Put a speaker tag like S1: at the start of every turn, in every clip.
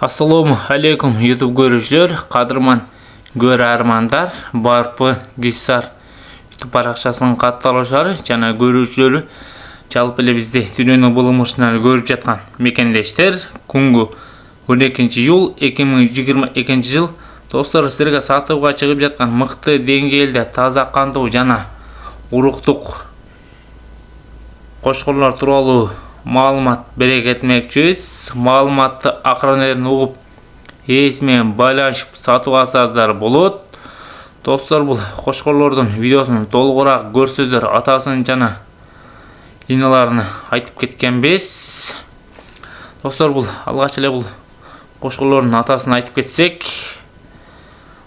S1: Assalomu alaykum YouTube görüşler, qadırman görərmanlar, barpı gissar YouTube paraqchasının qattalaşları, jana görüşleri, жалпы эле бизде дүйнөнүн булумушунан көрүп жаткан мекендештер, күнгү 12-iyul 2022 достор, силерге сатууга чыгып жаткан мыкты деңгээлде таза кандуу жана уруктук кошкорлор тууралуу маалымат бере кетмекчибиз. Маалыматты акырын угуп, ээси менен байланышып сатып алсаңыздар болот. Достор, бул кошкорлордун видеосун толугураак көрсөздөр, атасын жана линияларын айтып кеткенбиз. Достор, бул алгач эле бул кошкорлордун атасын айтып кетсек,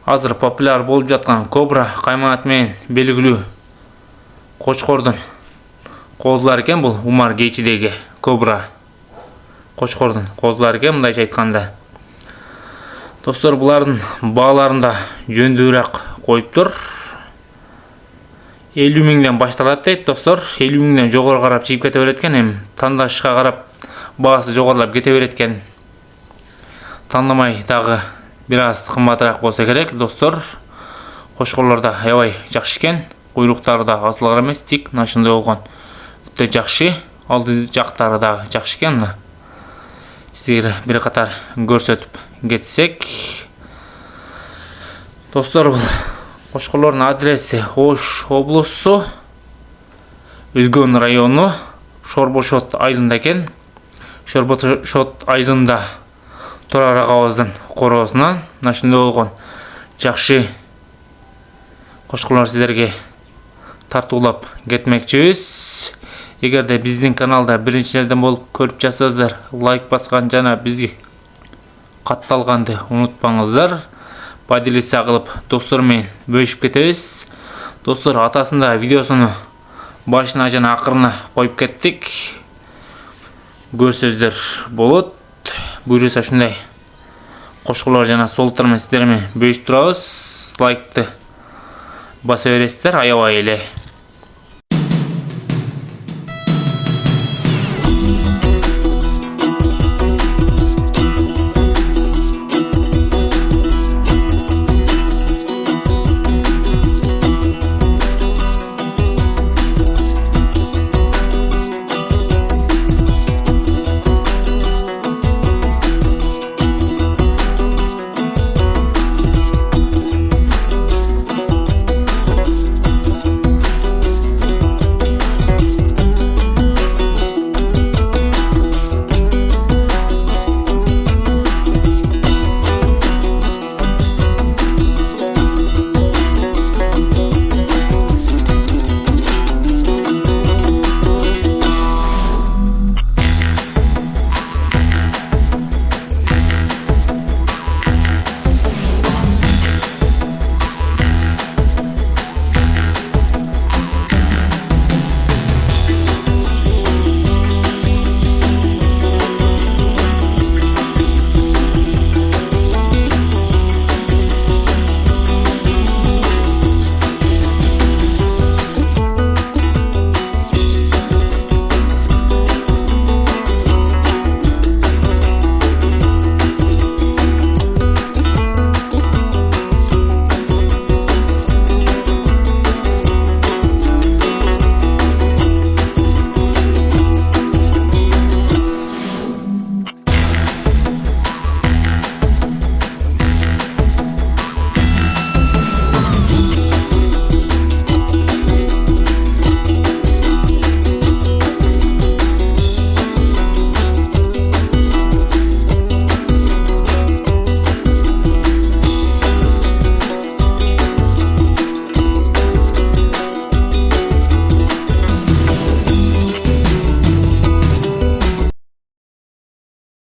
S1: азыр популяр болуп жаткан кобра кайматы менен белгилүү кошкордун козулары экен. Бул Умар Гейчидеги кобра кошкордун козулары экен, мындайча айтканда. Достор, булардын бааларында жөндүүрөөк коюптур. 50 миңден башталат дейт, достор. 50 миңден жогору карап чыгып кете берет экен. Эми тандашка карап баасы жогорулап кете берет экен. Тандамай дагы бир аз кымбатыраак болсо керек. Достор, кошкорлор да аябай жакшы экен. Куйруктары да асылгар эмес, тик нашындай болгон. Өтө жакшы. Алды жактары да жакшы экен. Силерге бир катар көрсөтүп кетсек. Достор, бул кошкорлордун адреси Ош облусу, Өзгөн району, Шорбошот айылында экен. Шорбошот айылында Турар агабыздын короосунан нашындай болгон жакшы кошкорлор силерге тартуулап кетмекчибиз. Эгерде биздин каналда биринчилерден болуп көрүп жатсаңыздар, лайк баскан жана бизги катталганды унутпаңыздар. Поделиться кылып достор менен бөлүшүп кетебиз. Достор, атасында видеосуну башына жана акырына коюп кеттик. Көрсөздөр болот. Буюрса ушундай кошкорлор жана солуттар менен сиздер менен бөлүшүп турабыз. Лайкты баса бересиздер аябай эле.